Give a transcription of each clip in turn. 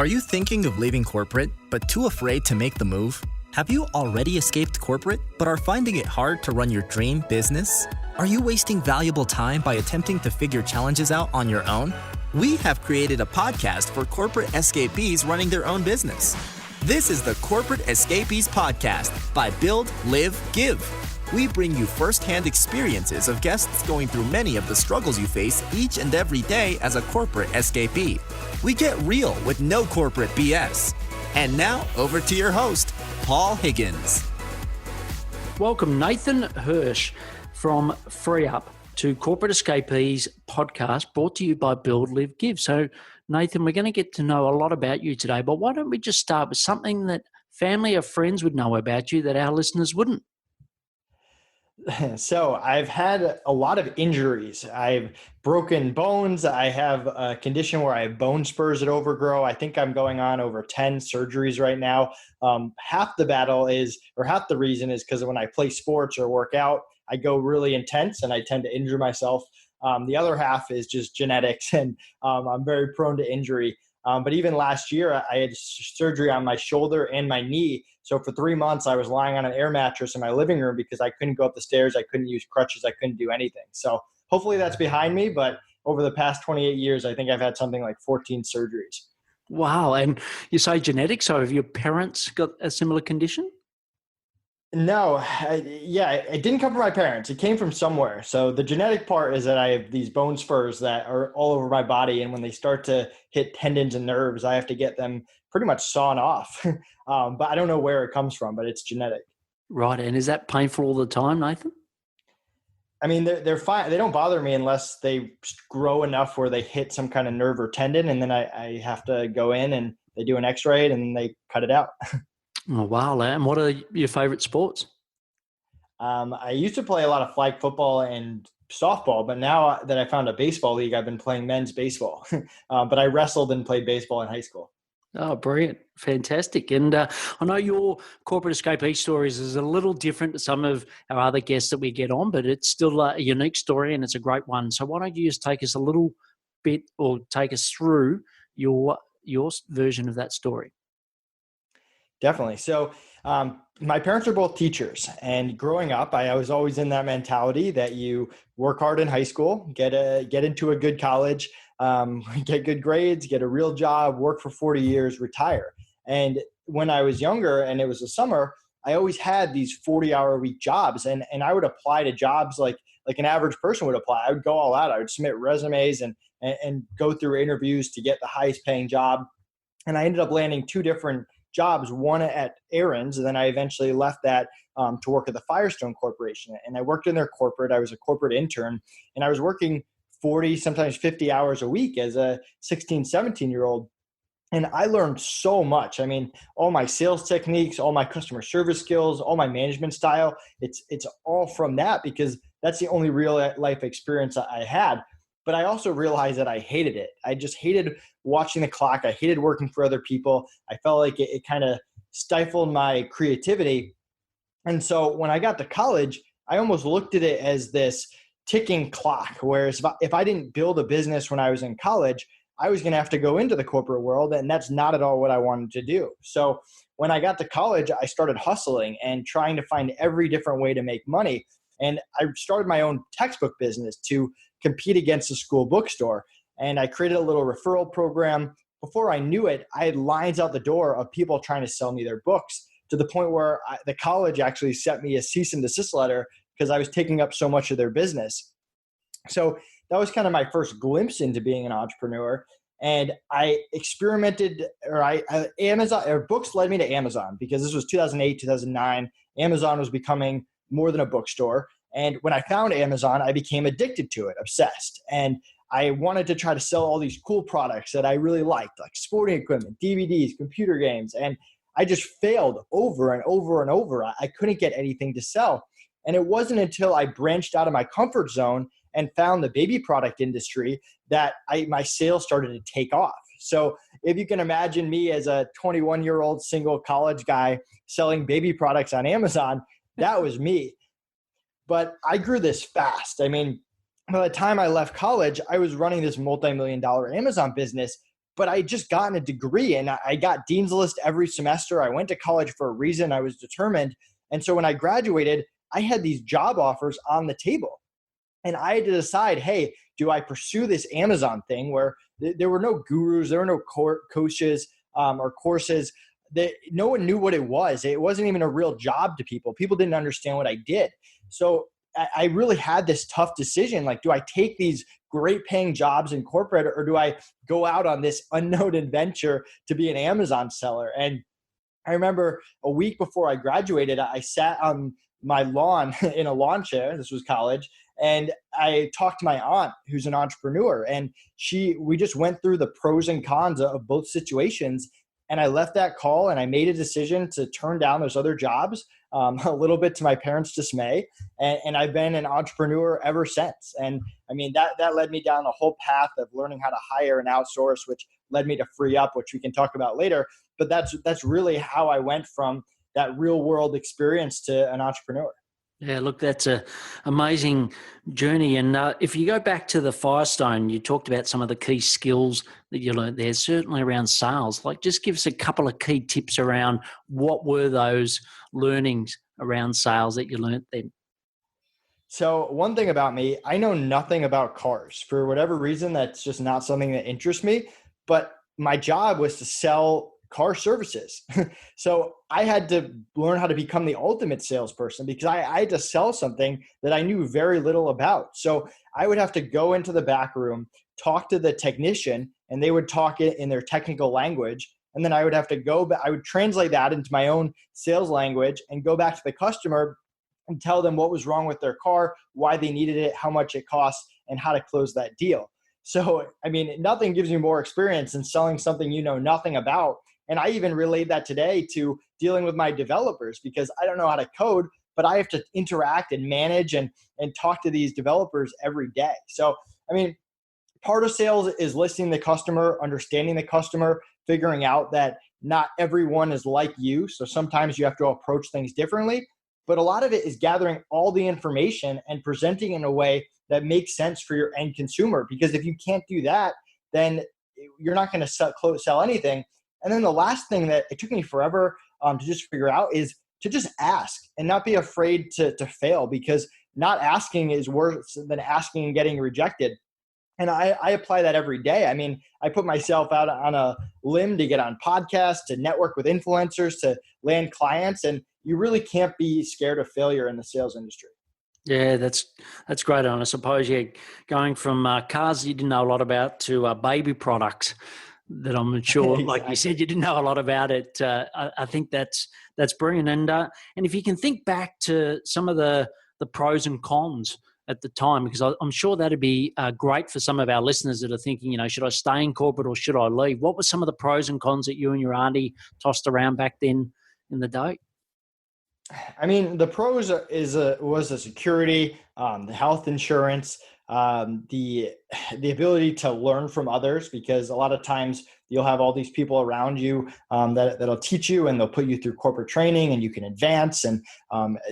Are you thinking of leaving corporate, but too afraid to make the move? Have you already escaped corporate, but are finding it hard to run your dream business? Are you wasting valuable time by attempting to figure challenges out on your own? We have created a podcast for corporate escapees running their own business. This is the Corporate Escapees Podcast by Build, Live, Give. We bring you firsthand experiences of guests going through many of the struggles you face each and every day as a corporate escapee. We get real with no corporate BS. And now, over to your host, Paul Higgins. Welcome, Nathan Hirsch from FreeUp to Corporate Escapees Podcast, brought to you by Build, Live, Give. So, Nathan, we're going to get to know a lot about you today, but why don't we just start with something that family or friends would know about you that our listeners wouldn't? So I've had a lot of injuries. I've broken bones. I have a condition where I have bone spurs that overgrow. I think I'm going on over 10 surgeries right now. Half the reason is because when I play sports or work out, I go really intense and I tend to injure myself. The other half is just genetics, and I'm very prone to injury. But even last year, I had surgery on my shoulder and my knee. So for 3 months, I was lying on an air mattress in my living room because I couldn't go up the stairs. I couldn't use crutches. I couldn't do anything. So hopefully that's behind me. But over the past 28 years, I think I've had something like 14 surgeries. Wow. And you say genetics. So have your parents got a similar condition? No, it didn't come from my parents. It came from somewhere. So the genetic part is that I have these bone spurs that are all over my body. And when they start to hit tendons and nerves, I have to get them pretty much sawn off. But I don't know where it comes from, but it's genetic. Right. And is that painful all the time, Nathan? I mean, they're fine. They don't bother me unless they grow enough where they hit some kind of nerve or tendon. And then I have to go in and they do an x-ray and they cut it out. Oh, wow. And what are your favorite sports? I used to play a lot of flag football and softball, but now that I found a baseball league, I've been playing men's baseball. But I wrestled and played baseball in high school. Oh, brilliant. Fantastic. And I know your corporate escapee stories is a little different to some of our other guests that we get on, but it's still a unique story and it's a great one. So why don't you just take us a little bit or take us through your version of that story? Definitely. So my parents are both teachers, and growing up, I was always in that mentality that you work hard in high school, get into a good college, get good grades, get a real job, work for 40 years, retire. And when I was younger and it was the summer, I always had these 40-hour-a-week jobs, and I would apply to jobs like an average person would apply. I would go all out. I would submit resumes and go through interviews to get the highest paying job. And I ended up landing 2 different jobs, one at Aaron's, and then I eventually left that to work at the Firestone Corporation. And I worked in their corporate. I was a corporate intern, and I was working 40, sometimes 50 hours a week as a 16, 17-year-old. And I learned so much. I mean, all my sales techniques, all my customer service skills, all my management style, it's all from that, because that's the only real life experience I had. But I also realized that I hated it. I just hated watching the clock. I hated working for other people. I felt like it kind of stifled my creativity. And so when I got to college, I almost looked at it as this ticking clock, whereas if I didn't build a business when I was in college, I was going to have to go into the corporate world, and that's not at all what I wanted to do. So when I got to college, I started hustling and trying to find every different way to make money. And I started my own textbook business to compete against the school bookstore. And I created a little referral program. Before I knew it, I had lines out the door of people trying to sell me their books, to the point where the college actually sent me a cease and desist letter because I was taking up so much of their business. So that was kind of my first glimpse into being an entrepreneur. And I experimented, books led me to Amazon, because this was 2008, 2009. Amazon was becoming more than a bookstore. And when I found Amazon, I became addicted to it, obsessed. And I wanted to try to sell all these cool products that I really liked, like sporting equipment, DVDs, computer games. And I just failed over and over and over. I couldn't get anything to sell. And it wasn't until I branched out of my comfort zone and found the baby product industry that my sales started to take off. So if you can imagine me as a 21-year-old single college guy selling baby products on Amazon, that was me. But I grew this fast. I mean, by the time I left college, I was running this multi-million-dollar Amazon business, but I just gotten a degree and I got Dean's List every semester. I went to college for a reason. I was determined. And so when I graduated, I had these job offers on the table. And I had to decide, hey, do I pursue this Amazon thing where there were no gurus, there were no coaches or courses. No one knew what it was. It wasn't even a real job to people. People didn't understand what I did. So I really had this tough decision. Like, do I take these great paying jobs in corporate, or do I go out on this unknown adventure to be an Amazon seller? And I remember a week before I graduated, I sat on my lawn in a lawn chair. This was college. And I talked to my aunt, who's an entrepreneur, and we just went through the pros and cons of both situations. And I left that call and I made a decision to turn down those other jobs, a little bit to my parents' dismay. And I've been an entrepreneur ever since. And I mean, that led me down the whole path of learning how to hire and outsource, which led me to Free Up, which we can talk about later. But that's really how I went from that real world experience to an entrepreneur. Yeah, look, that's an amazing journey. And if you go back to the Firestone, you talked about some of the key skills that you learned there, certainly around sales. Like, just give us a couple of key tips around what were those learnings around sales that you learned then. So one thing about me, I know nothing about cars. For whatever reason, that's just not something that interests me. But my job was to sell car services. So I had to learn how to become the ultimate salesperson because I had to sell something that I knew very little about. So I would have to go into the back room, talk to the technician, and they would talk it in their technical language. And then I would have to I would translate that into my own sales language and go back to the customer and tell them what was wrong with their car, why they needed it, how much it costs, and how to close that deal. So, I mean, nothing gives you more experience than selling something you know nothing about. And I even relate that today to dealing with my developers because I don't know how to code, but I have to interact and manage and talk to these developers every day. So, I mean, part of sales is listening to the customer, understanding the customer, figuring out that not everyone is like you. So sometimes you have to approach things differently. But a lot of it is gathering all the information and presenting in a way that makes sense for your end consumer. Because if you can't do that, then you're not going to sell anything. And then the last thing that it took me forever to just figure out is to just ask and not be afraid to fail, because not asking is worse than asking and getting rejected. And I apply that every day. I mean, I put myself out on a limb to get on podcasts, to network with influencers, to land clients. And you really can't be scared of failure in the sales industry. Yeah, that's great. And I suppose, going from cars you didn't know a lot about to baby products that I'm sure, Exactly. like you said, you didn't know a lot about it. I think that's brilliant. And if you can think back to some of the pros and cons at the time, because I'm sure that'd be great for some of our listeners that are thinking, should I stay in corporate or should I leave? What were some of the pros and cons that you and your auntie tossed around back then in the day? I mean, the pros was the security, the health insurance, the ability to learn from others, because a lot of times you'll have all these people around you that'll teach you, and they'll put you through corporate training, and you can advance, and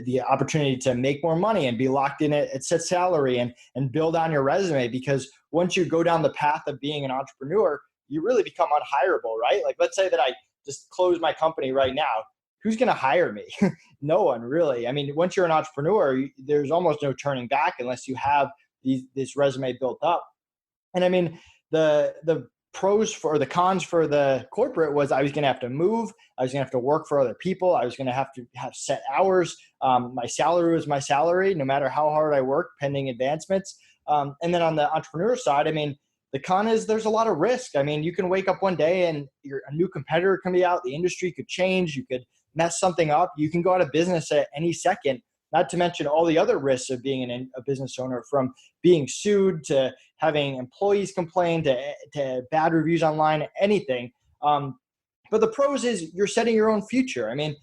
the opportunity to make more money and be locked in at set salary and build on your resume. Because once you go down the path of being an entrepreneur, you really become unhireable, right? Like, let's say that I just close my company right now. Who's going to hire me? No one, really. I mean, once you're an entrepreneur, there's almost no turning back unless you have this resume built up. And I mean, the pros for the cons for the corporate was I was going to have to move. I was going to have to work for other people. I was going to have set hours. My salary was my salary, no matter how hard I worked, pending advancements. And then on the entrepreneur side, I mean, the con is there's a lot of risk. I mean, you can wake up one day and a new competitor can be out. The industry could change. You could mess something up. You can go out of business at any second, not to mention all the other risks of being a business owner, from being sued to having employees complain to bad reviews online, anything. But the pros is you're setting your own future. I mean,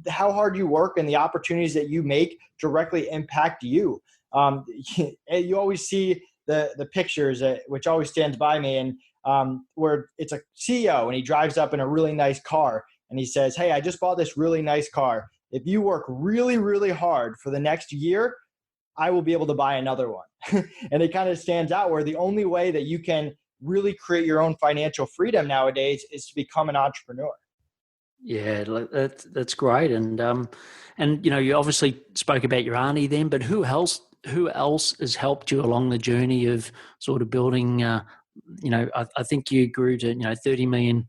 how hard you work and the opportunities that you make directly impact you. You always see the pictures, which always stands by me, and where it's a CEO and he drives up in a really nice car and he says, "Hey, I just bought this really nice car. If you work really, really hard for the next year, I will be able to buy another one." And it kind of stands out where the only way that you can really create your own financial freedom nowadays is to become an entrepreneur. Yeah, that's great. And you obviously spoke about your auntie then, but who else has helped you along the journey of sort of building? I think you grew to 30 million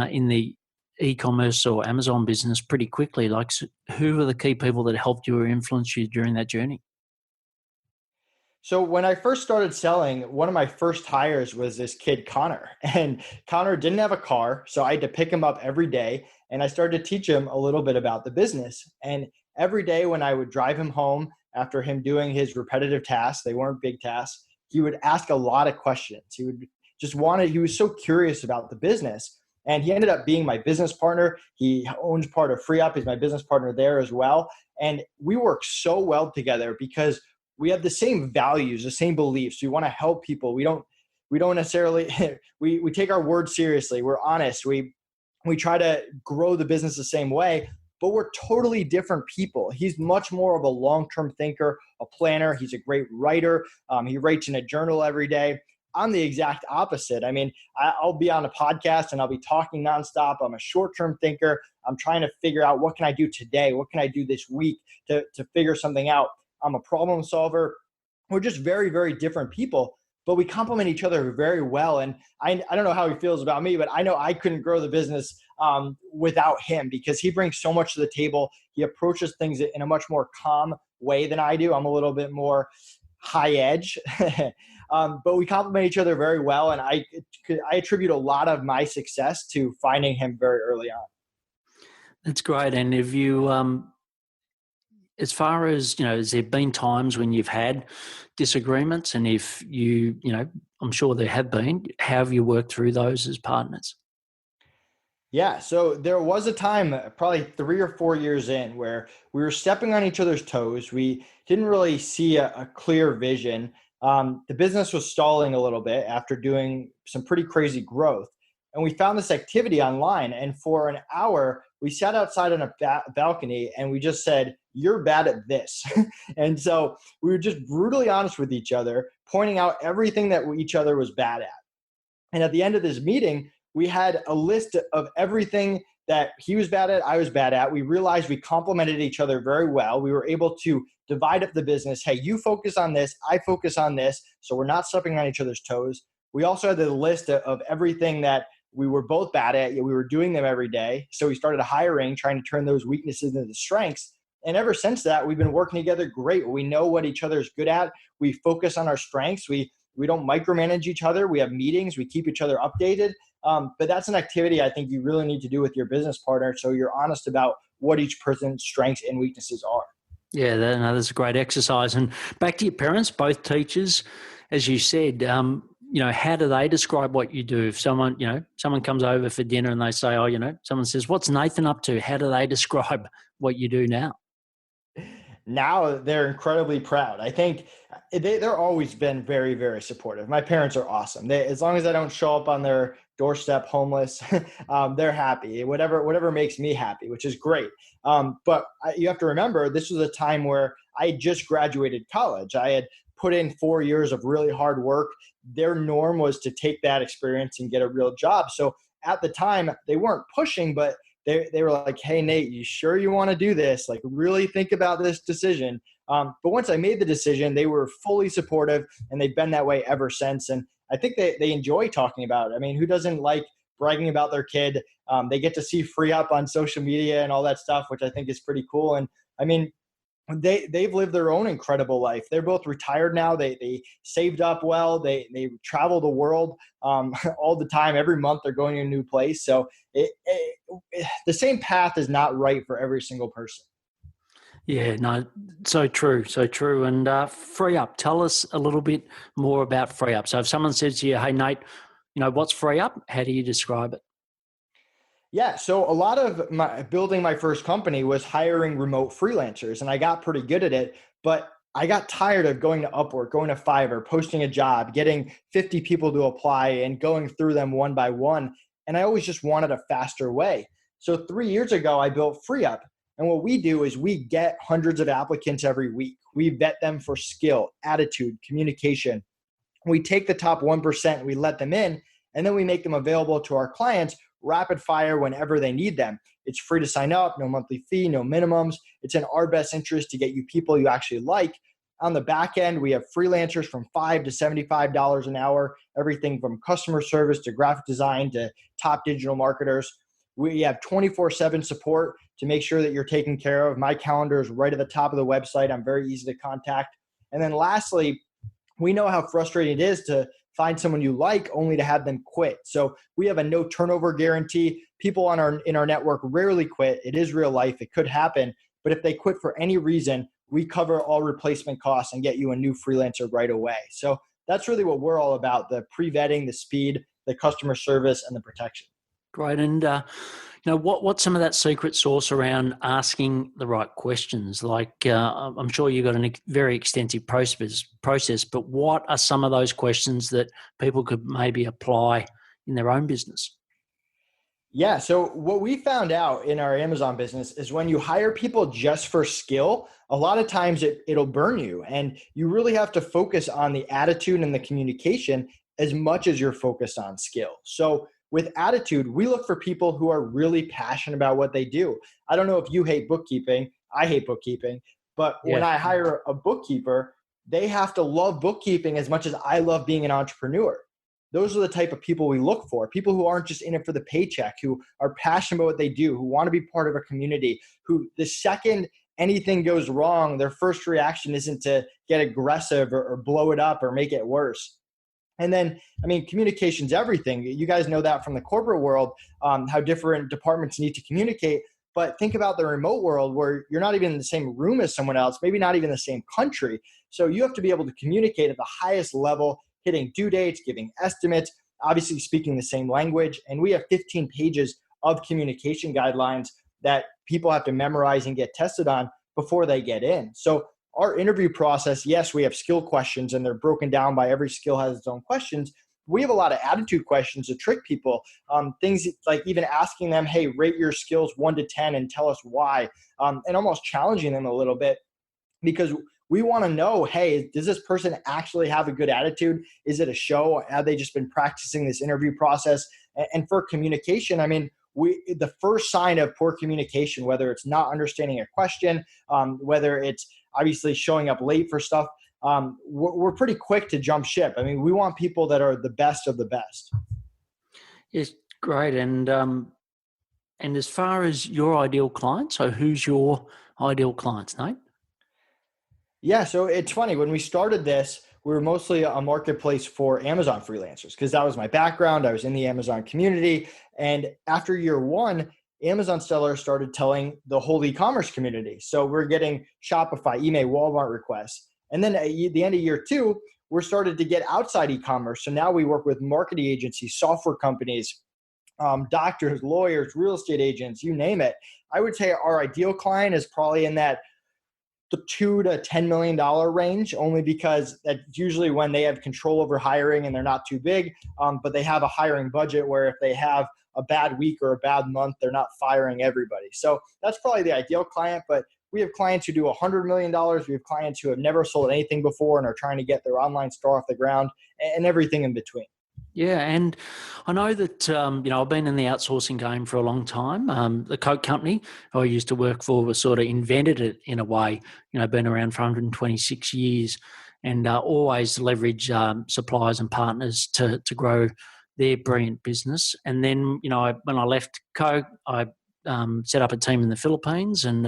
in the e-commerce or Amazon business pretty quickly. Like, who are the key people that helped you or influenced you during that journey? So when I first started selling, one of my first hires was this kid, Connor. And Connor didn't have a car, so I had to pick him up every day. And I started to teach him a little bit about the business. And every day when I would drive him home after him doing his repetitive tasks, they weren't big tasks, he would ask a lot of questions. He was so curious about the business. And he ended up being my business partner. He owns part of FreeUp. He's my business partner there as well. And we work so well together because we have the same values, the same beliefs. We want to help people. We don't necessarily, we take our word seriously. We're honest. We try to grow the business the same way, but we're totally different people. He's much more of a long-term thinker, a planner. He's a great writer. He writes in a journal every day. I'm the exact opposite. I mean, I'll be on a podcast and I'll be talking nonstop. I'm a short-term thinker. I'm trying to figure out, what can I do today? What can I do this week to figure something out? I'm a problem solver. We're just very, very different people, but we complement each other very well. And I don't know how he feels about me, but I know I couldn't grow the business without him, because he brings so much to the table. He approaches things in a much more calm way than I do. I'm a little bit more high edge, but we complement each other very well. And I attribute a lot of my success to finding him very early on. That's great. And have you, as far as, has there been times when you've had disagreements? And if I'm sure there have been, how have you worked through those as partners? Yeah, so there was a time, probably 3 or 4 years in, where we were stepping on each other's toes. We didn't really see a clear vision. The business was stalling a little bit after doing some pretty crazy growth. And we found this activity online. And for an hour, we sat outside on a balcony and we just said, "You're bad at this." And so we were just brutally honest with each other, pointing out everything that each other was bad at. And at the end of this meeting, we had a list of everything that he was bad at, I was bad at. We realized we complemented each other very well. We were able to divide up the business. Hey, you focus on this, I focus on this. So we're not stepping on each other's toes. We also had the list of everything that we were both bad at, yet we were doing them every day. So we started hiring, trying to turn those weaknesses into strengths. And ever since that, we've been working together great. We know what each other is good at. We focus on our strengths. We don't micromanage each other. We have meetings. We keep each other updated. But that's an activity I think you really need to do with your business partner, so you're honest about what each person's strengths and weaknesses are. Yeah, that's a great exercise. And back to your parents, both teachers, as you said, how do they describe what you do? If someone comes over for dinner and they say, someone says, "What's Nathan up to?" How do they describe what you do now? Now they're incredibly proud. I think they're always been very, very supportive. My parents are awesome. As long as I don't show up on their doorstep homeless, they're happy. Whatever makes me happy, which is great. But you have to remember, this was a time where I had just graduated college. I had put in 4 years of really hard work. Their norm was to take that experience and get a real job. So at the time, they weren't pushing, but they were like, "Hey, Nate, you sure you want to do this? Like, really think about this decision." But once I made the decision, they were fully supportive, and they've been that way ever since. And I think they enjoy talking about it. I mean, who doesn't like bragging about their kid? They get to see FreeUp on social media and all that stuff, which I think is pretty cool. And I mean, they've lived their own incredible life. They're both retired now. They saved up well. They travel the world all the time. Every month they're going to a new place. So the same path is not right for every single person. Yeah, no, so true, so true. And FreeUp, tell us a little bit more about FreeUp. So if someone says to you, "Hey, Nate, what's FreeUp?" How do you describe it? Yeah, so a lot of building my first company was hiring remote freelancers, and I got pretty good at it, but I got tired of going to Upwork, going to Fiverr, posting a job, getting 50 people to apply and going through them one by one. And I always just wanted a faster way. So 3 years ago, I built FreeUp. And what we do is we get hundreds of applicants every week. We vet them for skill, attitude, communication, We take the top 1%, we let them in, and then we make them available to our clients rapid fire whenever they need them. It's free to sign up, no monthly fee, no minimums. It's in our best interest to get you people you actually like. On the back end, we have freelancers from $5 to $75 an hour, everything from customer service to graphic design to top digital marketers. We have 24/7 support to make sure that you're taken care of. My calendar is right at the top of the website. I'm very easy to contact. And then lastly, we know how frustrating it is to find someone you like only to have them quit. So we have a no turnover guarantee. People in our network rarely quit. It is real life. It could happen. But if they quit for any reason, we cover all replacement costs and get you a new freelancer right away. So that's really what we're all about: the pre-vetting, the speed, the customer service, and the protection. Great. And what's some of that secret sauce around asking the right questions? Like, I'm sure you've got a very extensive process, but what are some of those questions that people could maybe apply in their own business? Yeah. So what we found out in our Amazon business is when you hire people just for skill, a lot of times it'll burn you, and you really have to focus on the attitude and the communication as much as you're focused on skill. So with attitude, we look for people who are really passionate about what they do. I don't know if you hate bookkeeping. I hate bookkeeping, but when I hire a bookkeeper, they have to love bookkeeping as much as I love being an entrepreneur. Those are the type of people we look for. People who aren't just in it for the paycheck, who are passionate about what they do, who want to be part of a community, who the second anything goes wrong, their first reaction isn't to get aggressive or blow it up or make it worse. And then, communication's everything. You guys know that from the corporate world, how different departments need to communicate. But think about the remote world where you're not even in the same room as someone else, maybe not even the same country. So you have to be able to communicate at the highest level, hitting due dates, giving estimates, obviously speaking the same language. And we have 15 pages of communication guidelines that people have to memorize and get tested on before they get in. So our interview process, yes, we have skill questions and they're broken down by every skill has its own questions. We have a lot of attitude questions to trick people. Things like even asking them, hey, rate your skills 1 to 10 and tell us why, and almost challenging them a little bit, because we want to know, hey, does this person actually have a good attitude? Is it a show? Have they just been practicing this interview process? And for communication, the first sign of poor communication, whether it's not understanding a question, whether it's obviously showing up late for stuff, we're pretty quick to jump ship. We want people that are the best of the best. Yes, great. And as far as your ideal client, so who's your ideal clients, Nate? Yeah, so it's funny. When we started this, we were mostly a marketplace for Amazon freelancers because that was my background. I was in the Amazon community. And after year one, Amazon sellers started telling the whole e-commerce community. So we're getting Shopify, eBay, Walmart requests. And then at the end of year two, we're started to get outside e-commerce. So now we work with marketing agencies, software companies, doctors, lawyers, real estate agents, you name it. I would say our ideal client is probably in that the $2 to $10 million range, only because that's usually when they have control over hiring and they're not too big, but they have a hiring budget where if they have a bad week or a bad month, they're not firing everybody. So that's probably the ideal client, but we have clients who do $100 million. We have clients who have never sold anything before and are trying to get their online store off the ground, and everything in between. Yeah, and I know that, I've been in the outsourcing game for a long time. The Coke company I used to work for was sort of invented it in a way, been around for 126 years and always leverage suppliers and partners to grow their brilliant business. And then, when I left Coke, I set up a team in the Philippines and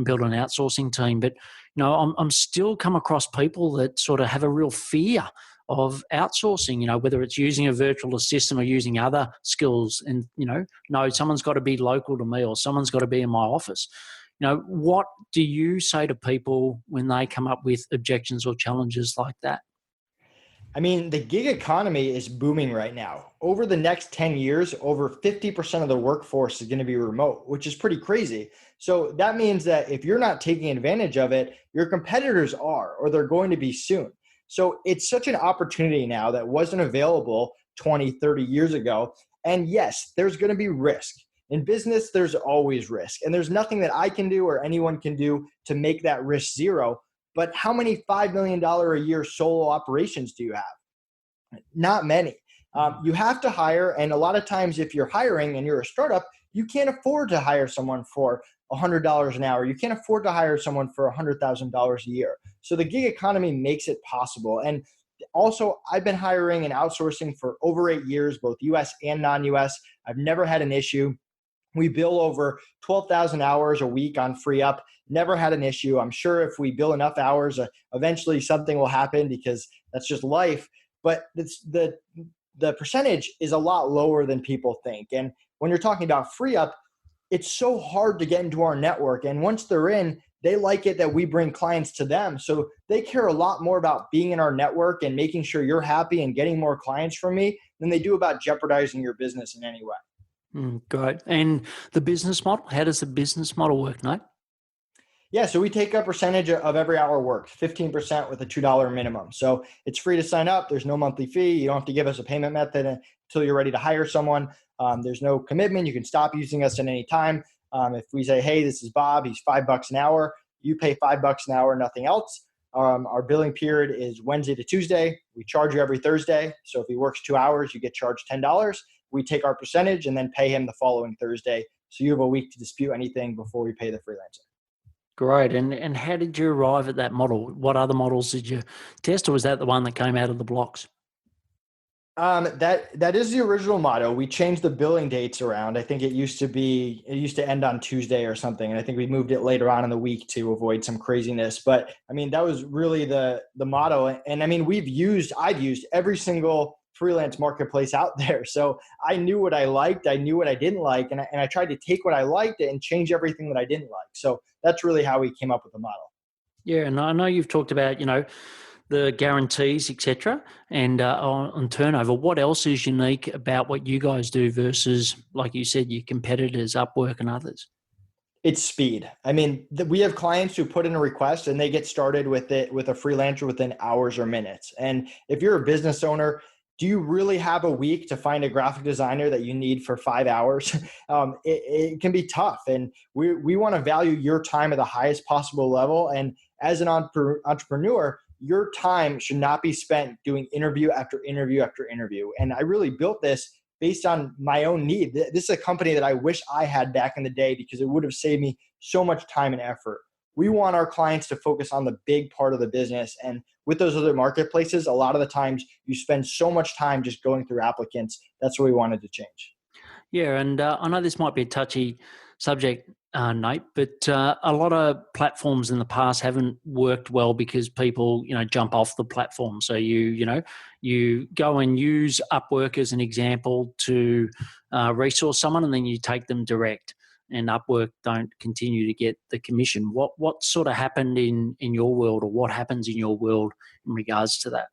built an outsourcing team. But, I'm still come across people that sort of have a real fear of outsourcing, whether it's using a virtual assistant or using other skills. And, no, someone's got to be local to me or someone's got to be in my office. What do you say to people when they come up with objections or challenges like that? The gig economy is booming right now. Over the next 10 years, over 50% of the workforce is going to be remote, which is pretty crazy. So that means that if you're not taking advantage of it, your competitors are, or they're going to be soon. So it's such an opportunity now that wasn't available 20, 30 years ago. And yes, there's going to be risk. In business, there's always risk. And there's nothing that I can do or anyone can do to make that risk zero. But how many $5 million a year solo operations do you have? Not many. You have to hire. And a lot of times if you're hiring and you're a startup, you can't afford to hire someone for $100 an hour. You can't afford to hire someone for $100,000 a year. So the gig economy makes it possible. And also, I've been hiring and outsourcing for over 8 years, both US and non-US. I've never had an issue. We bill over 12,000 hours a week on FreeUp. Never had an issue. I'm sure if we bill enough hours, eventually something will happen because that's just life. But the percentage is a lot lower than people think. And when you're talking about FreeUp, it's so hard to get into our network. And once they're in, they like it that we bring clients to them. So they care a lot more about being in our network and making sure you're happy and getting more clients from me than they do about jeopardizing your business in any way. Great. And the business model, how does the business model work, Nate? Yeah, so we take a percentage of every hour worked, 15% with a $2 minimum. So it's free to sign up. There's no monthly fee. You don't have to give us a payment method until you're ready to hire someone. There's no commitment. You can stop using us at any time. If we say, hey, this is Bob, he's $5 an hour, you pay $5 an hour, nothing else. Our billing period is Wednesday to Tuesday. We charge you every Thursday. So if he works 2 hours, you get charged $10. We take our percentage and then pay him the following Thursday. So you have a week to dispute anything before we pay the freelancer. Great. And how did you arrive at that model? What other models did you test, or was that the one that came out of the blocks? That is the original motto. We changed the billing dates around. I think it used to end on Tuesday or something. And I think we moved it later on in the week to avoid some craziness. But I mean, that was really the motto. And I mean, I've used every single freelance marketplace out there. So I knew what I liked. I knew what I didn't like. And I tried to take what I liked and change everything that I didn't like. So that's really how we came up with the model. Yeah. And I know you've talked about, the guarantees, etc., and on turnover. What else is unique about what you guys do versus, like you said, your competitors, Upwork and others? It's speed. I mean, we have clients who put in a request and they get started with it with a freelancer within hours or minutes. And if you're a business owner, do you really have a week to find a graphic designer that you need for 5 hours? It can be tough. And we want to value your time at the highest possible level. And as an entrepreneur, your time should not be spent doing interview after interview after interview. And I really built this based on my own need. This is a company that I wish I had back in the day because it would have saved me so much time and effort. We want our clients to focus on the big part of the business. And with those other marketplaces, a lot of the times you spend so much time just going through applicants. That's what we wanted to change. Yeah, and I know this might be a touchy subject, Nate, but a lot of platforms in the past haven't worked well because people, jump off the platform. So you go and use Upwork as an example to resource someone, and then you take them direct. And Upwork don't continue to get the commission. What sort of happened in your world, or what happens in your world in regards to that?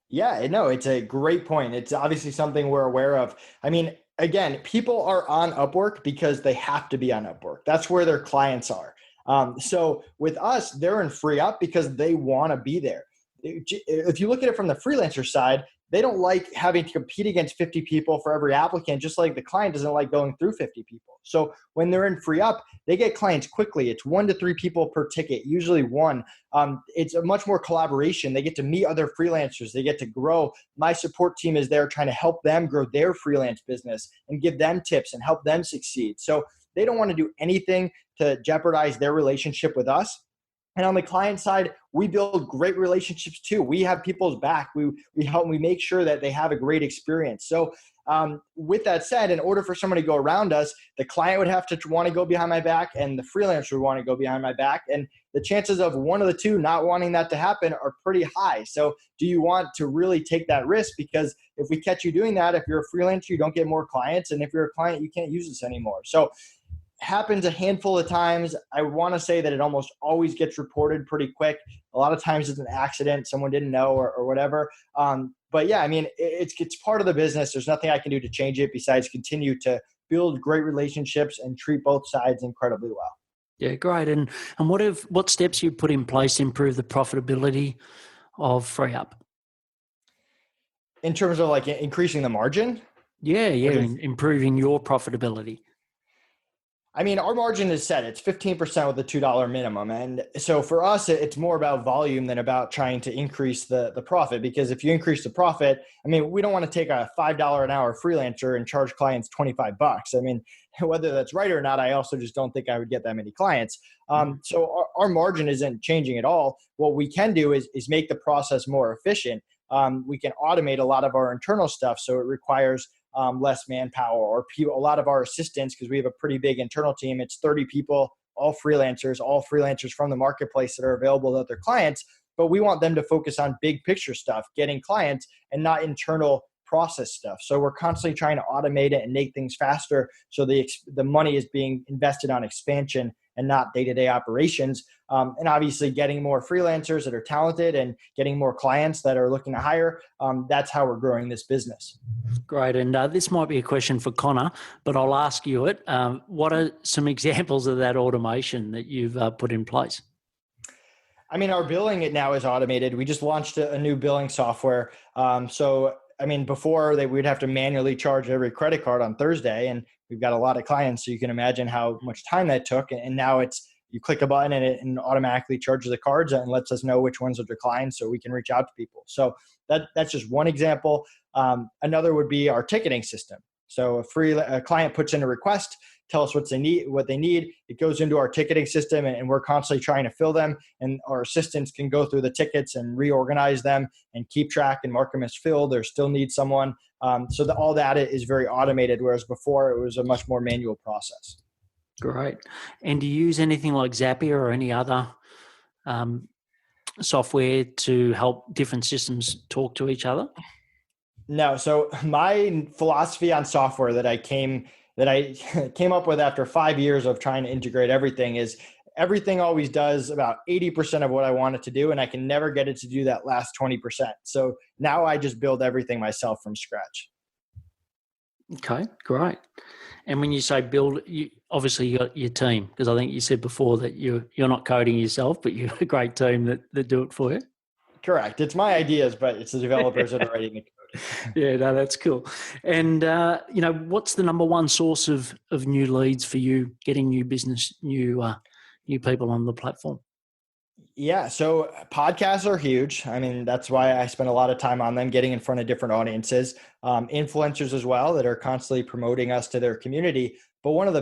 Yeah, no, it's a great point. It's obviously something we're aware of. I mean, again, people are on Upwork because they have to be on Upwork. That's where their clients are. So with us, they're in FreeUp because they want to be there. If you look at it from the freelancer side, they don't like having to compete against 50 people for every applicant, just like the client doesn't like going through 50 people. So when they're in FreeUp, they get clients quickly. It's 1 to 3 people per ticket, usually one. It's a much more collaboration. They get to meet other freelancers. They get to grow. My support team is there trying to help them grow their freelance business and give them tips and help them succeed. So they don't want to do anything to jeopardize their relationship with us. And on the client side, we build great relationships too. We have people's back. We make sure that they have a great experience. So with that said, in order for someone to go around us, the client would have to want to go behind my back and the freelancer would want to go behind my back. And the chances of one of the two not wanting that to happen are pretty high. So do you want to really take that risk? Because if we catch you doing that, if you're a freelancer, you don't get more clients. And if you're a client, you can't use this anymore. So happens a handful of times. I want to say that it almost always gets reported pretty quick. A lot of times it's an accident, someone didn't know or whatever. But yeah, I mean, it's part of the business. There's nothing I can do to change it besides continue to build great relationships and treat both sides incredibly well. Yeah, great. And what steps you put in place to improve the profitability of FreeUp? In terms of like increasing the margin? Yeah, improving your profitability. I mean, our margin is set. It's 15% with the $2 minimum. And so for us, it's more about volume than about trying to increase the profit. Because if you increase the profit, I mean, we don't want to take a $5 an hour freelancer and charge clients $25. I mean, whether that's right or not, I also just don't think I would get that many clients. So our margin isn't changing at all. What we can do is make the process more efficient. We can automate a lot of our internal stuff. So it requires less manpower or a lot of our assistants, because we have a pretty big internal team. It's 30 people, all freelancers from the marketplace that are available to their clients. But we want them to focus on big picture stuff, getting clients, and not internal process stuff. So we're constantly trying to automate it and make things faster. So the money is being invested on expansion and not day-to-day operations. And obviously getting more freelancers that are talented and getting more clients that are looking to hire. That's how we're growing this business. Great. And this might be a question for Connor, but I'll ask you it. What are some examples of that automation that you've put in place? I mean, our billing it now is automated. We just launched a new billing software. So, I mean, before we'd have to manually charge every credit card on Thursday, and we've got a lot of clients, so you can imagine how much time that took. And now you click a button and it automatically charges the cards and lets us know which ones are declined so we can reach out to people. So that's just one example. Another would be our ticketing system. So a client puts in a request, tell us what they need. It goes into our ticketing system, and we're constantly trying to fill them. And our assistants can go through the tickets and reorganize them and keep track and mark them as filled or still need someone. So all that is very automated, whereas before it was a much more manual process. Great. And do you use anything like Zapier or any other software to help different systems talk to each other? No. So my philosophy on software that I came up with after 5 years of trying to integrate everything is everything always does about 80% of what I want it to do, and I can never get it to do that last 20%. So now I just build everything myself from scratch. Okay, great. And when you say build, obviously you got your team, because I think you said before that you're not coding yourself, but you've a great team that do it for you. Correct. It's my ideas, but it's the developers that are writing the code. Yeah, no, that's cool. And what's the number one source of new leads for you, getting new business, new people on the platform? Yeah. So podcasts are huge. I mean, that's why I spend a lot of time on them, getting in front of different audiences, influencers as well, that are constantly promoting us to their community. But one of the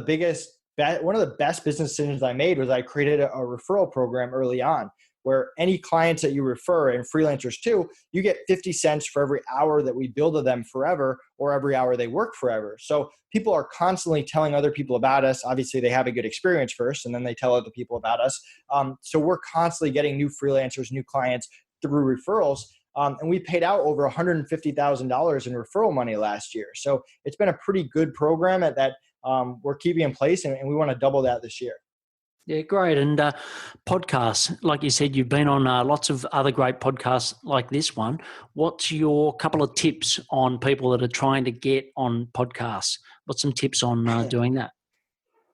best business decisions I made was I created a referral program early on, where any clients that you refer, and freelancers too, you get 50 cents for every hour that we bill to them forever, or every hour they work forever. So people are constantly telling other people about us. Obviously, they have a good experience first, and then they tell other people about us. So we're constantly getting new freelancers, new clients through referrals. And we paid out over $150,000 in referral money last year. So it's been a pretty good program that we're keeping in place, and we want to double that this year. Yeah, great. And podcasts, like you said, you've been on lots of other great podcasts like this one. What's your couple of tips on people that are trying to get on podcasts? What's some tips on doing that?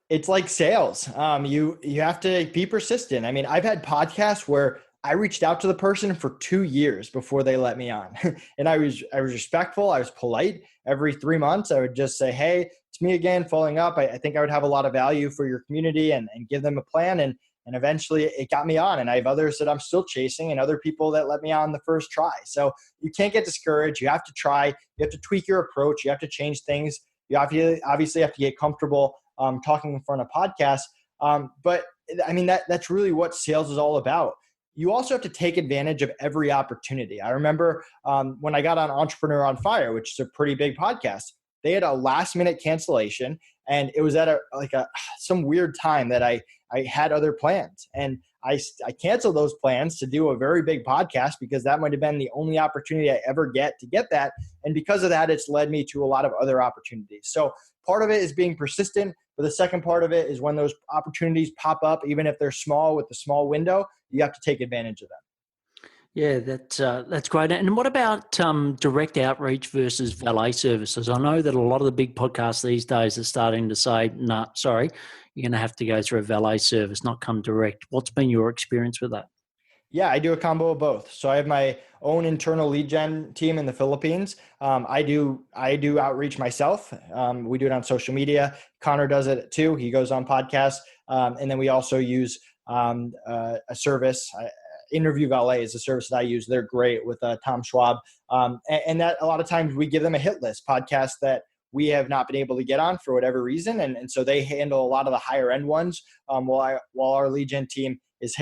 It's like sales. You have to be persistent. I mean, I've had podcasts where I reached out to the person for 2 years before they let me on. And I was respectful. I was polite. Every 3 months, I would just say, hey, it's me again, following up. I think I would have a lot of value for your community, and give them a plan. And eventually it got me on. And I have others that I'm still chasing, and other people that let me on the first try. So you can't get discouraged. You have to try. You have to tweak your approach. You have to change things. You obviously have to get comfortable talking in front of podcasts. But I mean, that's really what sales is all about. You also have to take advantage of every opportunity. I remember when I got on Entrepreneur on Fire, which is a pretty big podcast, they had a last minute cancellation, and it was at some weird time that I had other plans, and I canceled those plans to do a very big podcast, because that might have been the only opportunity I ever get to get that. And because of that, it's led me to a lot of other opportunities. So part of it is being persistent, but the second part of it is when those opportunities pop up, even if they're small, with a small window, you have to take advantage of them. Yeah, that's great. And what about direct outreach versus valet services? I know that a lot of the big podcasts these days are starting to say, nah, sorry, you're going to have to go through a valet service, not come direct. What's been your experience with that? Yeah, I do a combo of both. So I have my own internal lead gen team in the Philippines. I do outreach myself. We do it on social media. Connor does it too. He goes on podcasts, and then we also use a service. Interview Valet is a service that I use. They're great with Tom Schwab, and that a lot of times we give them a hit list podcasts that we have not been able to get on for whatever reason, and so they handle a lot of the higher end ones, while our lead gen team is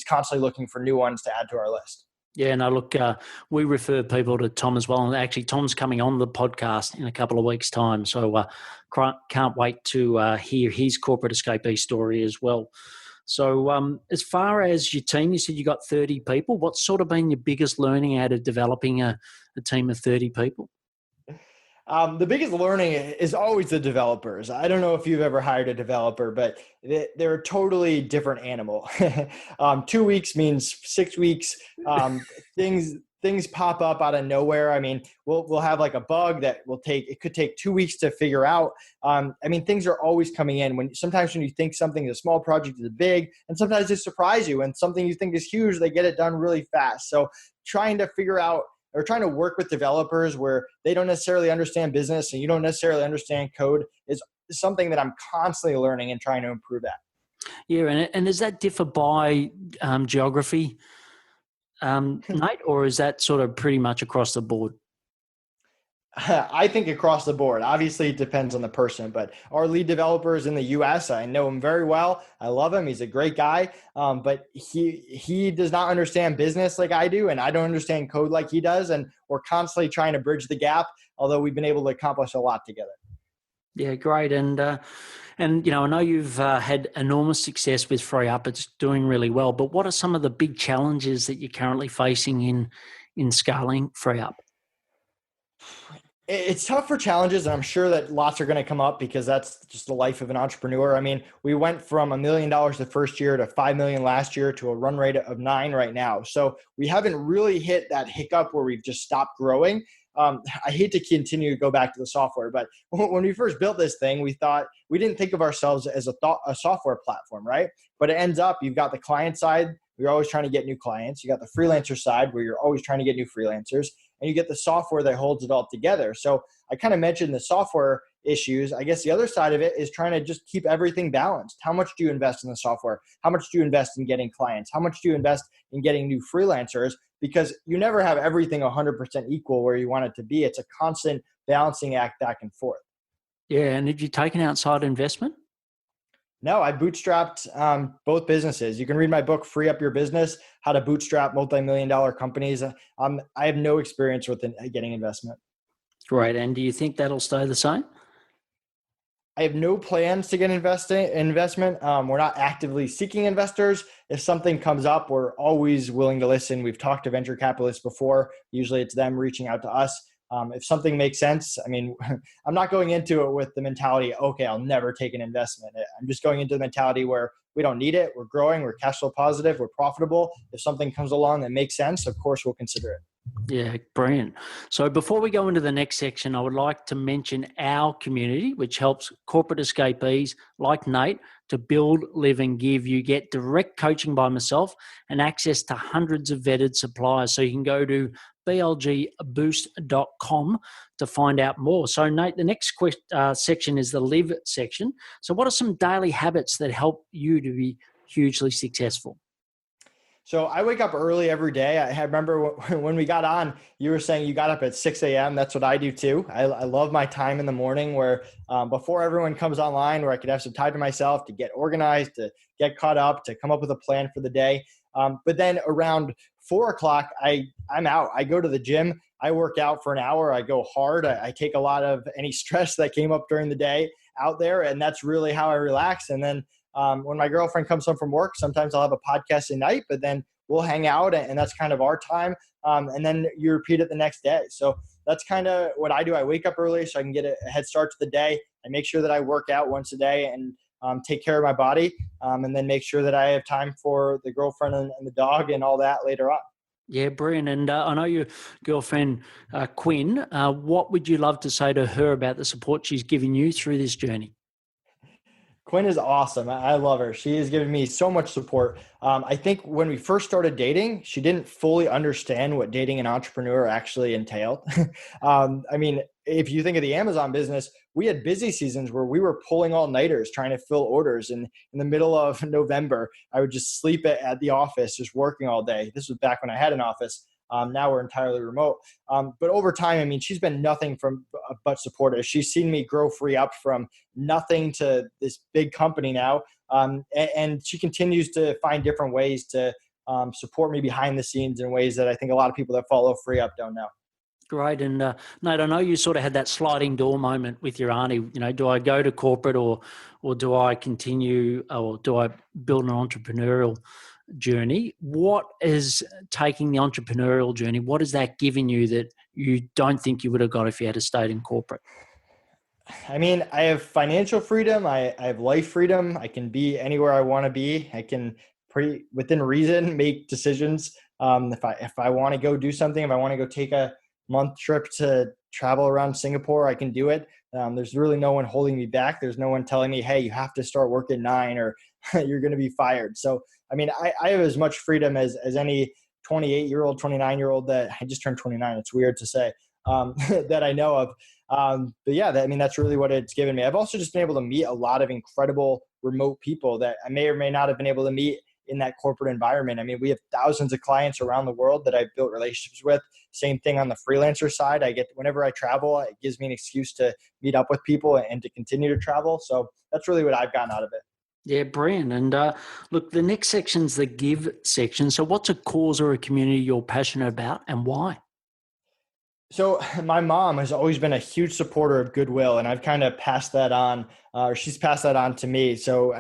constantly looking for new ones to add to our list. Yeah, no, look, we refer people to Tom as well. And actually, Tom's coming on the podcast in a couple of weeks' time. So can't wait to hear his corporate escapee story as well. So as far as your team, you said you got 30 people. What's sort of been your biggest learning out of developing a team of 30 people? The biggest learning is always the developers. I don't know if you've ever hired a developer, but they're a totally different animal. 2 weeks means 6 weeks. Things pop up out of nowhere. I mean, we'll have like a bug that it could take 2 weeks to figure out. I mean, things are always coming in. Sometimes when you think something is a small project is big, and sometimes they surprise you. And something you think is huge, they get it done really fast. So trying to work with developers where they don't necessarily understand business and you don't necessarily understand code is something that I'm constantly learning and trying to improve at. Yeah, and does that differ by geography, Nate, or is that sort of pretty much across the board? I think across the board. Obviously, it depends on the person, but our lead developer is in the U.S. I know him very well. I love him. He's a great guy, but he does not understand business like I do, and I don't understand code like he does, and we're constantly trying to bridge the gap, although we've been able to accomplish a lot together. Yeah, great. And you know, I know you've had enormous success with FreeUp. It's doing really well, but what are some of the big challenges that you're currently facing in scaling FreeUp? It's tough for challenges, and I'm sure that lots are going to come up because that's just the life of an entrepreneur. I mean, we went from $1 million the first year to 5 million last year to a run rate of 9 right now. So we haven't really hit that hiccup where we've just stopped growing. I hate to continue to go back to the software, but when we first built this thing, we didn't think of ourselves as a software platform, right? But it ends up, you've got the client side, you're always trying to get new clients. You got the freelancer side where you're always trying to get new freelancers, and you get the software that holds it all together. So I kind of mentioned the software issues. I guess the other side of it is trying to just keep everything balanced. How much do you invest in the software? How much do you invest in getting clients? How much do you invest in getting new freelancers? Because you never have everything 100% equal where you want it to be. It's a constant balancing act back and forth. Yeah, and have you taken outside investment? No, I bootstrapped both businesses. You can read my book, Free Up Your Business, How to Bootstrap Multi-Million-Dollar Companies. I have no experience with getting investment. Great. And do you think that'll stay the same? I have no plans to get investment. We're not actively seeking investors. If something comes up, we're always willing to listen. We've talked to venture capitalists before. Usually it's them reaching out to us. If something makes sense, I mean, I'm not going into it with the mentality, okay, I'll never take an investment. I'm just going into the mentality where we don't need it. We're growing. We're cash flow positive. We're profitable. If something comes along that makes sense, of course, we'll consider it. Yeah, brilliant. So before we go into the next section, I would like to mention our community, which helps corporate escapees like Nate to build, live, and give. You get direct coaching by myself and access to hundreds of vetted suppliers. So you can go to blgboost.com to find out more. So Nate, the next section is the live section. So what are some daily habits that help you to be hugely successful? So I wake up early every day. I remember when we got on, you were saying you got up at 6 a.m. That's what I do too. I love my time in the morning where before everyone comes online, where I could have some time to myself to get organized, to get caught up, to come up with a plan for the day. But then around 4 o'clock, I'm out. I go to the gym. I work out for an hour. I go hard. I take a lot of any stress that came up during the day out there. And that's really how I relax. And then when my girlfriend comes home from work, sometimes I'll have a podcast at night, but then we'll hang out and that's kind of our time. And then you repeat it the next day. So that's kind of what I do. I wake up early so I can get a head start to the day. I make sure that I work out once a day and take care of my body and then make sure that I have time for the girlfriend and the dog and all that later on. Yeah, brilliant. And I know your girlfriend, Quinn, what would you love to say to her about the support she's given you through this journey? Quinn is awesome. I love her. She has given me so much support. I think when we first started dating, she didn't fully understand what dating an entrepreneur actually entailed. I mean, if you think of the Amazon business, we had busy seasons where we were pulling all-nighters trying to fill orders. And in the middle of November, I would just sleep at the office, just working all day. This was back when I had an office. Now we're entirely remote. But over time, I mean, she's been nothing but supportive. She's seen me grow Free Up from nothing to this big company now. And she continues to find different ways to support me behind the scenes in ways that I think a lot of people that follow Free Up don't know. Great. And Nate, I know you sort of had that sliding door moment with your auntie. You know, do I go to corporate or do I continue, or do I build an entrepreneurial journey? What is taking the entrepreneurial journey? What is that giving you that you don't think you would have got if you had stayed in corporate? I mean, I have financial freedom. I have life freedom. I can be anywhere I want to be. I can within reason make decisions. If I want to go do something, if I want to go take a month trip to travel around Singapore, I can do it. There's really no one holding me back. There's no one telling me, hey, you have to start work at 9 or you're going to be fired. So, I mean, I have as much freedom as any 28-year-old, 29-year-old that I just turned 29. It's weird to say that I know of. But yeah, I mean, that's really what it's given me. I've also just been able to meet a lot of incredible remote people that I may or may not have been able to meet in that corporate environment. I mean, we have thousands of clients around the world that I've built relationships with. Same thing on the freelancer side. Whenever I travel, it gives me an excuse to meet up with people and to continue to travel. So that's really what I've gotten out of it. Yeah, brilliant. And look, the next section's the give section. So what's a cause or a community you're passionate about and why? So my mom has always been a huge supporter of Goodwill, and I've kind of passed that on, or she's passed that on to me. So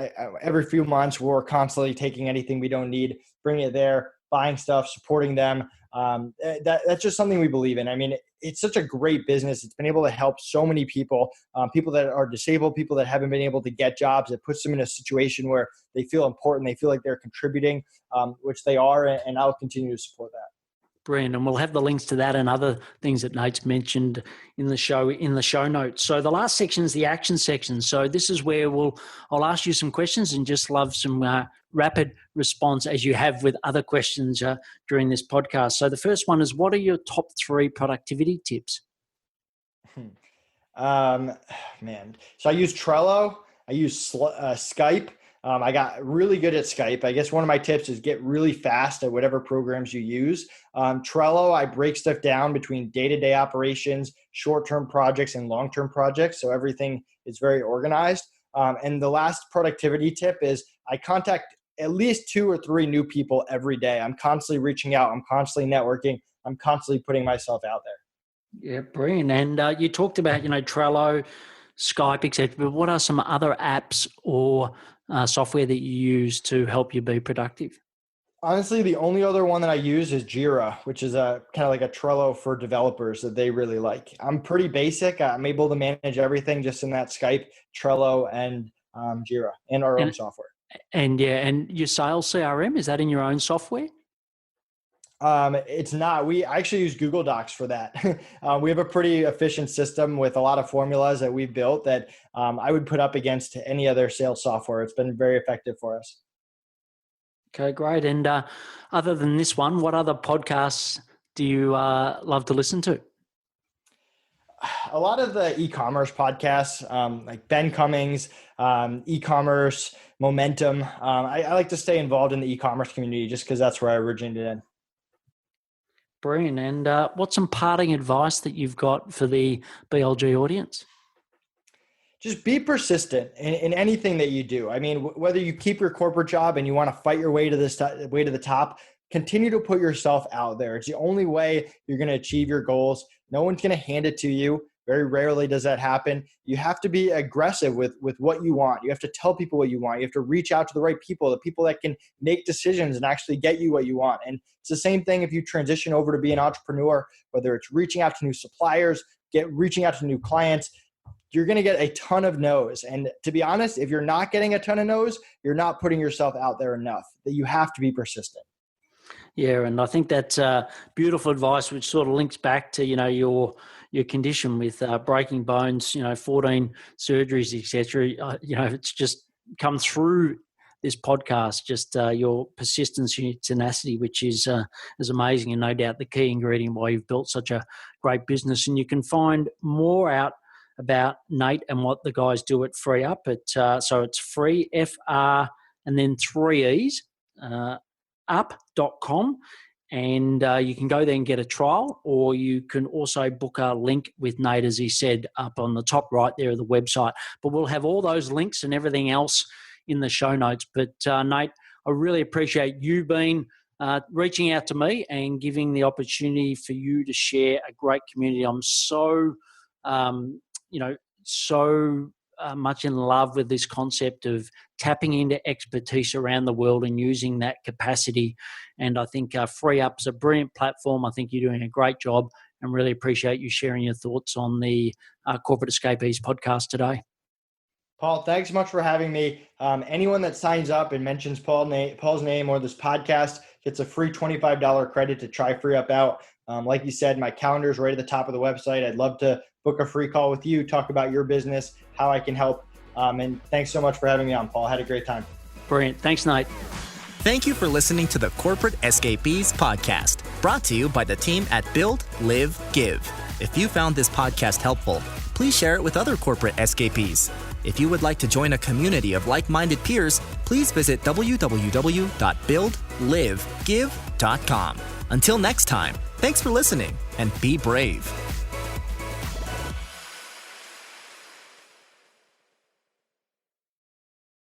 every few months, we're constantly taking anything we don't need, bringing it there, buying stuff, supporting them. That's just something we believe in. I mean, it's such a great business. It's been able to help so many people, people that are disabled, people that haven't been able to get jobs. It puts them in a situation where they feel important. They feel like they're contributing, which they are, and I'll continue to support that. Brilliant. And we'll have the links to that and other things that Nate's mentioned in the show notes. So the last section is the action section. So this is where I'll ask you some questions and just love some rapid response as you have with other questions during this podcast. So the first one is, what are your top 3 productivity tips? Man. So I use Trello. I use Skype. I got really good at Skype. I guess one of my tips is get really fast at whatever programs you use. Trello, I break stuff down between day-to-day operations, short-term projects, and long-term projects. So everything is very organized. And the last productivity tip is I contact at least 2 or 3 new people every day. I'm constantly reaching out. I'm constantly networking. I'm constantly putting myself out there. Yeah, brilliant. And you talked about, Trello, Skype, etc. But what are some other apps or software that you use to help you be productive? Honestly, the only other one that I use is Jira, which is a kind of like a Trello for developers that they really like. I'm pretty basic. I'm able to manage everything just in that Skype, Trello, and Jira, and our own software. And your sales CRM, is that in your own software? It's not. We actually use Google Docs for that. We have a pretty efficient system with a lot of formulas that we've built that I would put up against any other sales software. It's been very effective for us. Okay, great. And other than this one, what other podcasts do you love to listen to? A lot of the e-commerce podcasts, like Ben Cummings, e-commerce, Momentum. I like to stay involved in the e-commerce community just because that's where I originated in. Brilliant. And what's some parting advice that you've got for the BLG audience? Just be persistent in anything that you do. I mean, whether you keep your corporate job and you want to fight your way to the top, continue to put yourself out there. It's the only way you're going to achieve your goals. No one's going to hand it to you. Very rarely does that happen. You have to be aggressive with what you want. You have to tell people what you want. You have to reach out to the right people, the people that can make decisions and actually get you what you want. And it's the same thing if you transition over to be an entrepreneur, whether it's reaching out to new suppliers, reaching out to new clients. You're going to get a ton of no's. And to be honest, if you're not getting a ton of no's, you're not putting yourself out there enough. That you have to be persistent. Yeah, and I think that's beautiful advice, which sort of links back to your condition with breaking bones, 14 surgeries, etc. It's just come through this podcast, just your persistence and your tenacity, which is amazing, and no doubt the key ingredient why you've built such a great business. And you can find more out about Nate and what the guys do at Free Up. So it's free, FR, and then 3 E's, up.com. And you can go there and get a trial, or you can also book a link with Nate, as he said, up on the top right there of the website. But we'll have all those links and everything else in the show notes. But Nate, I really appreciate you reaching out to me and giving the opportunity for you to share a great community. I'm so, much in love with this concept of tapping into expertise around the world and using that capacity. And I think Free Up is a brilliant platform. I think you're doing a great job, and really appreciate you sharing your thoughts on the Corporate Escapees podcast today. Paul, thanks so much for having me. Anyone that signs up and mentions Paul's name or this podcast gets a free $25 credit to try Free Up out. Like you said, my calendar is right at the top of the website. I'd love to book a free call with you, talk about your business, how I can help. And thanks so much for having me on, Paul. I had a great time. Brilliant. Thanks, Nate. Thank you for listening to the Corporate Escapees podcast, brought to you by the team at Build, Live, Give. If you found this podcast helpful, please share it with other corporate escapees. If you would like to join a community of like-minded peers, please visit www.buildlivegive.com. Until next time, thanks for listening, and be brave.